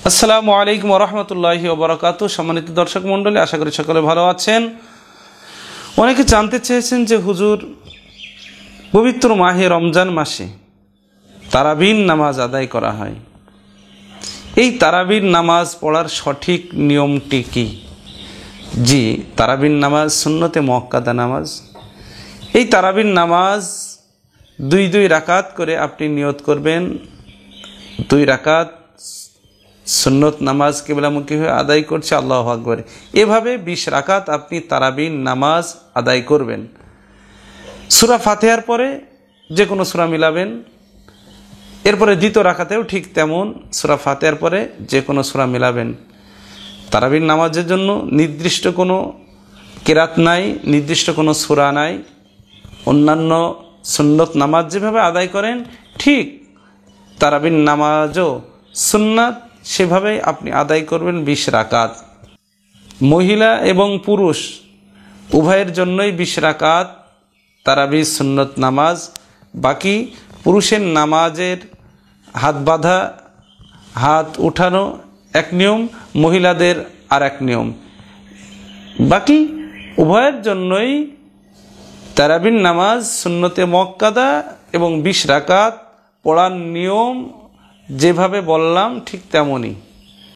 আসসালামু আলাইকুম ওয়া রাহমাতুল্লাহি ওয়া বারাকাতুহু। সম্মানিত দর্শক মণ্ডলী, আশা করি সকলে ভালো আছেন। অনেকে জানতে চেয়েছেন যে হুজুর, পবিত্র মাহে রমজান মাসে তারাবির নামাজ আদায় করা হয়, এই তারাবির নামাজ পড়ার সঠিক নিয়মটি কি? জি, তারাবির নামাজ সুন্নতে মুআক্কাদা নামাজ। এই তারাবির নামাজ দুই রাকাত করে আপনি নিয়ত করবেন। 2 রাকাত সুন্নত নামাজ কিবলামুখী হয়ে আদায় করছে, আল্লাহু আকবার। এভাবে 20 রাকাত আপনি তারাবির নামাজ আদায় করবেন। সূরা ফাতিহার পরে যে কোনো সূরা মিলাবেন। এরপরে দ্বিতীয় রাকাতেও ঠিক তেমন সূরা ফাতিহার পরে যে কোনো সূরা মিলাবেন। তারাবির নামাজের জন্য নির্দিষ্ট কোনো কেরাত নাই, নির্দিষ্ট কোনো সূরা নাই। অন্যান্য সুন্নত নামাজ যেভাবে আদায় করেন ঠিক তারাবির নামাজও সুন্নাত সেভাবেই আপনি আদায় করবেন 20 রাকাত। মহিলা এবং পুরুষ উভয়ের জন্যই 20 রাকাত তারাবির সুন্নত নামাজ। বাকি পুরুষের নামাজের হাত বাঁধা, হাত উঠানো এক নিয়ম, মহিলাদের আর এক নিয়ম। বাকি উভয়ের জন্যই তারাবির নামাজ সুন্নতে মুআক্কাদা এবং 20 রাকাত পড়ার নিয়ম যেভাবে বললাম ঠিক তেমনই।